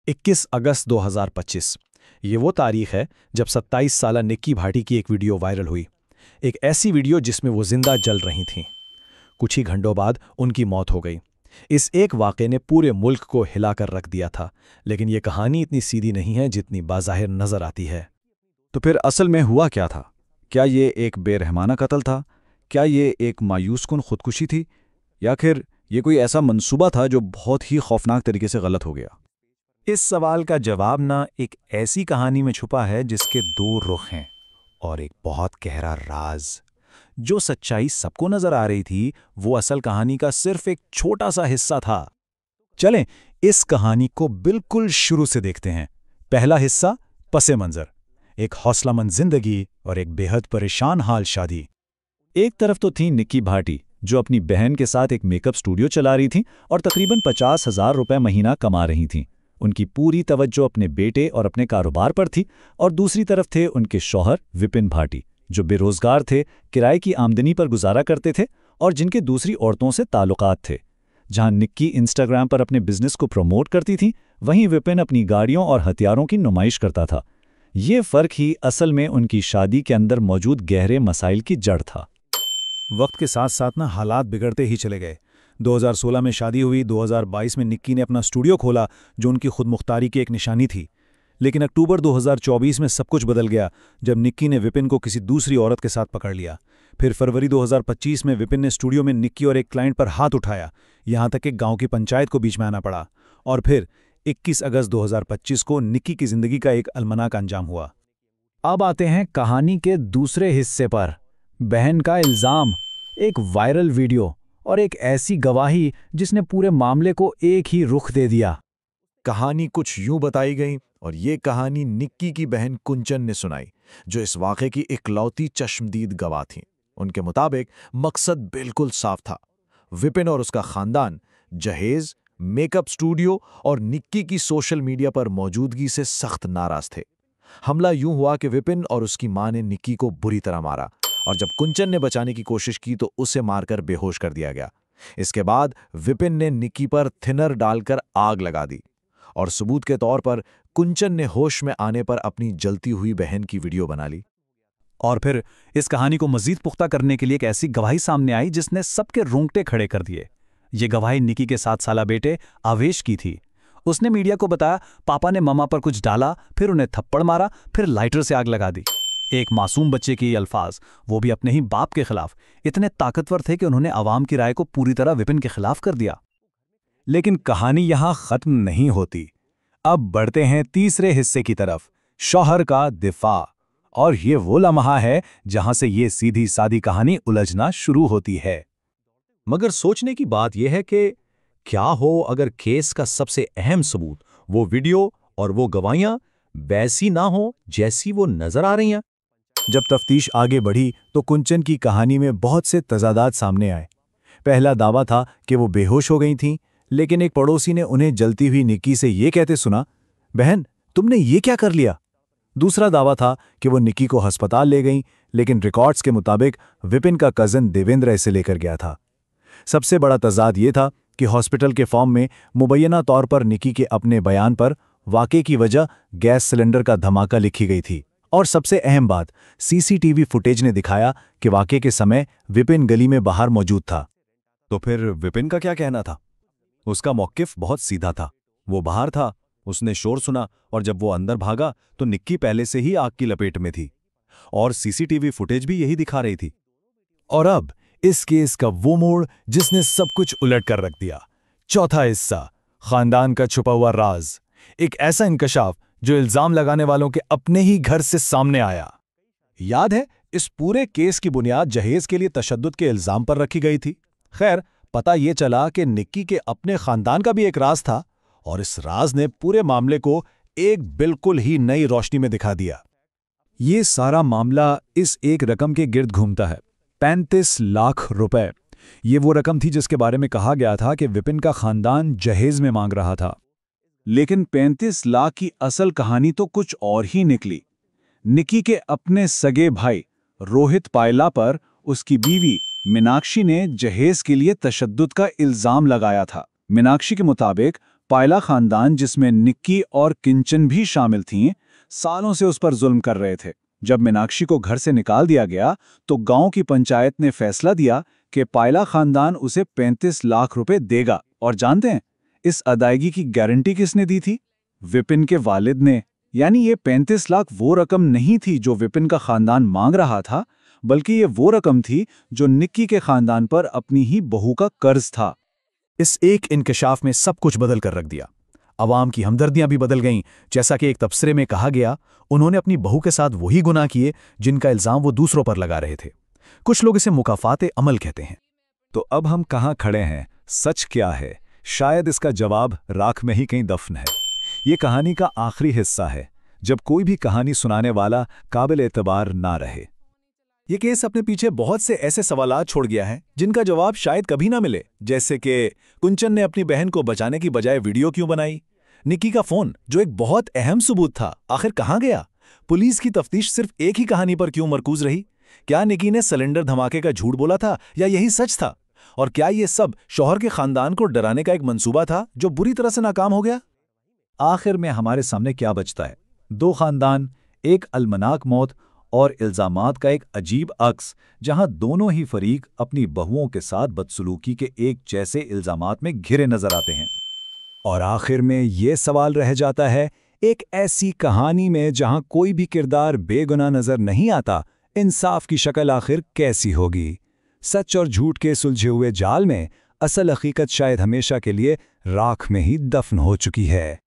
21 अगस्त 2025 ये वो तारीख है जब 27 साला निक्की भाटी की एक वीडियो वायरल हुई। एक ऐसी वीडियो जिसमें वो जिंदा जल रही थीं। कुछ ही घंटों बाद उनकी मौत हो गई। इस एक वाक़े ने पूरे मुल्क को हिलाकर रख दिया था, लेकिन ये कहानी इतनी सीधी नहीं है जितनी बाज़ाहिर नज़र आती है। तो फिर असल में हुआ क्या था? क्या ये एक बेरहमाना कत्ल था? क्या ये एक मायूसकुन खुदकुशी थी? या फिर ये कोई ऐसा मंसूबा था जो बहुत ही खौफनाक तरीके से गलत हो गया? इस सवाल का जवाब ना एक ऐसी कहानी में छुपा है जिसके दो रुख हैं और एक बहुत गहरा राज। जो सच्चाई सबको नजर आ रही थी वो असल कहानी का सिर्फ एक छोटा सा हिस्सा था। चलें इस कहानी को बिल्कुल शुरू से देखते हैं। पहला हिस्सा, पसे मंजर। एक हौसलामंद जिंदगी और एक बेहद परेशान हाल शादी। एक तरफ तो थी निक्की भाटी जो अपनी बहन के साथ एक मेकअप स्टूडियो चला रही थी और तकरीबन 50,000 रुपए महीना कमा रही थीं। उनकी पूरी तवज्जो अपने बेटे और अपने कारोबार पर थी। और दूसरी तरफ थे उनके शौहर विपिन भाटी जो बेरोजगार थे, किराए की आमदनी पर गुजारा करते थे और जिनके दूसरी औरतों से ताल्लुकात थे। जहां निक्की इंस्टाग्राम पर अपने बिजनेस को प्रमोट करती थी, वहीं विपिन अपनी गाड़ियों और हथियारों की नुमाइश करता था। ये फर्क ही असल में उनकी शादी के अंदर मौजूद गहरे मसाइल की जड़ था। वक्त के साथ साथ ना हालात बिगड़ते ही चले गए। 2016 में शादी हुई, 2022 में निक्की ने अपना स्टूडियो खोला जो उनकी खुदमुख्तारी की एक निशानी थी। लेकिन अक्टूबर 2024 में सब कुछ बदल गया जब निक्की ने विपिन को किसी दूसरी औरत के साथ पकड़ लिया। फिर फरवरी 2025 में विपिन ने स्टूडियो में निक्की और एक क्लाइंट पर हाथ उठाया, यहां तक कि गांव की पंचायत को बीच में आना पड़ा। और फिर 21 अगस्त 2025 को निक्की की जिंदगी का एक अलमनाक अंजाम हुआ। अब आते हैं कहानी के दूसरे हिस्से पर। बहन का इल्जाम, एक वायरल वीडियो और एक ऐसी गवाही जिसने पूरे मामले को एक ही रुख दे दिया। कहानी कुछ यूं बताई गई और ये कहानी निक्की की बहन कुंचन ने सुनाई, जो इस वाक़े की इकलौती चश्मदीद गवाह थीं। उनके मुताबिक मकसद बिल्कुल साफ था। विपिन और उसका खानदान जहेज, मेकअप स्टूडियो और निक्की की सोशल मीडिया पर मौजूदगी से सख्त नाराज थे। हमला यूं हुआ कि विपिन और उसकी मां ने निक्की को बुरी तरह मारा और जब कुंचन ने बचाने की कोशिश की तो उसे मारकर बेहोश कर दिया गया। इसके बाद विपिन ने निक्की पर थिनर डालकर आग लगा दी और सबूत के तौर पर कुंचन ने होश में आने पर अपनी जलती हुई बहन की वीडियो बना ली। और फिर इस कहानी को मजीद पुख्ता करने के लिए एक ऐसी गवाही सामने आई जिसने सबके रोंगटे खड़े कर दिए। ये गवाही निक्की के 7 साला बेटे आवेश की थी। उसने मीडिया को बताया, पापा ने मम्मा पर कुछ डाला, फिर उन्हें थप्पड़ मारा, फिर लाइटर से आग लगा दी। एक मासूम बच्चे के ये अल्फाज, वो भी अपने ही बाप के खिलाफ, इतने ताकतवर थे कि उन्होंने आवाम की राय को पूरी तरह विपिन के खिलाफ कर दिया। लेकिन कहानी यहां खत्म नहीं होती। अब बढ़ते हैं तीसरे हिस्से की तरफ, शौहर का दिफा। और ये वो लम्हा है जहां से ये सीधी सादी कहानी उलझना शुरू होती है। मगर सोचने की बात यह है कि क्या हो अगर केस का सबसे अहम सबूत, वो वीडियो और वो गवाहियां वैसी ना हो जैसी वो नजर आ रही हैं। जब तफ्तीश आगे बढ़ी तो कुंचन की कहानी में बहुत से तजादात सामने आए। पहला दावा था कि वो बेहोश हो गई थीं, लेकिन एक पड़ोसी ने उन्हें जलती हुई निक्की से ये कहते सुना, बहन तुमने ये क्या कर लिया। दूसरा दावा था कि वो निक्की को अस्पताल ले गईं, लेकिन रिकॉर्ड्स के मुताबिक विपिन का कजन देवेंद्र इसे लेकर गया था। सबसे बड़ा तजाद ये था कि हॉस्पिटल के फॉर्म में मुबैना तौर पर निक्की के अपने बयान पर वाक़े की वजह गैस सिलेंडर का धमाका लिखी गई थी। और सबसे अहम बात, सीसीटीवी फुटेज ने दिखाया कि वाक़े के समय विपिन गली में बाहर मौजूद था। तो फिर विपिन का क्या कहना था? उसका मौक़िफ़ बहुत सीधा था। वो बाहर था, उसने शोर सुना और जब वो अंदर भागा तो निक्की पहले से ही आग की लपेट में थी और सीसीटीवी फुटेज भी यही दिखा रही थी। और अब इस केस का वो मोड़ जिसने सब कुछ उलट कर रख दिया। चौथा हिस्सा, खानदान का छुपा हुआ राज। एक ऐसा इंकशाफ जो इल्जाम लगाने वालों के अपने ही घर से सामने आया। याद है, इस पूरे केस की बुनियाद जहेज के लिए तशद्दुद के इल्जाम पर रखी गई थी। खैर, पता ये चला कि निक्की के अपने खानदान का भी एक राज था और इस राज ने पूरे मामले को एक बिल्कुल ही नई रोशनी में दिखा दिया। ये सारा मामला इस एक रकम के गिर्द घूमता है, 35 लाख रुपए। ये वो रकम थी जिसके बारे में कहा गया था कि विपिन का खानदान जहेज में मांग रहा था। लेकिन 35 लाख की असल कहानी तो कुछ और ही निकली। निक्की के अपने सगे भाई रोहित पायला पर उसकी बीवी मीनाक्षी ने जहेज के लिए तशद्दुद का इल्जाम लगाया था। मीनाक्षी के मुताबिक पायला खानदान, जिसमें निक्की और किंचन भी शामिल थीं, सालों से उस पर जुल्म कर रहे थे। जब मीनाक्षी को घर से निकाल दिया गया तो गांव की पंचायत ने फैसला दिया कि पायला खानदान उसे 35 लाख रुपए देगा। और जानते हैं इस अदायगी की गारंटी किसने दी थी? विपिन के वालिद ने। यानी ये 35 लाख वो रकम नहीं थी जो विपिन का खानदान मांग रहा था, बल्कि ये वो रकम थी जो निक्की के खानदान पर अपनी ही बहू का कर्ज था। इस एक इंकशाफ में सब कुछ बदल कर रख दिया। अवाम की हमदर्दियां भी बदल गईं। जैसा कि एक तबसरे में कहा गया, उन्होंने अपनी बहू के साथ वही गुनाह किए जिनका इल्जाम वो दूसरों पर लगा रहे थे। कुछ लोग इसे मुकाफाते अमल कहते हैं। तो अब हम कहाँ खड़े हैं? सच क्या है? शायद इसका जवाब राख में ही कहीं दफन है। ये कहानी का आखिरी हिस्सा है, जब कोई भी कहानी सुनाने वाला काबिल एतबार ना रहे। ये केस अपने पीछे बहुत से ऐसे सवालात छोड़ गया है जिनका जवाब शायद कभी ना मिले, जैसे कि कुंचन ने अपनी बहन को बचाने की बजाय वीडियो क्यों बनाई? निक्की का फोन, जो एक बहुत अहम सबूत था, आखिर कहाँ गया? पुलिस की तफ्तीश सिर्फ एक ही कहानी पर क्यों मरकूज रही? क्या निक्की ने सिलेंडर धमाके का झूठ बोला था या यही सच था? और क्या ये सब शौहर के खानदान को डराने का एक मंसूबा था जो बुरी तरह से नाकाम हो गया? आखिर में हमारे सामने क्या बचता है? दो खानदान, एक अलमनाक मौत और इल्जामात का एक अजीब अक्स, जहां दोनों ही फरीक अपनी बहुओं के साथ बदसलूकी के एक जैसे इल्जामात में घिरे नजर आते हैं। और आखिर में ये सवाल रह जाता है, एक ऐसी कहानी में जहां कोई भी किरदार बेगुनाह नजर नहीं आता, इंसाफ की शक्ल आखिर कैसी होगी? सच और झूठ के सुलझे हुए जाल में असल हकीकत शायद हमेशा के लिए राख में ही दफन हो चुकी है।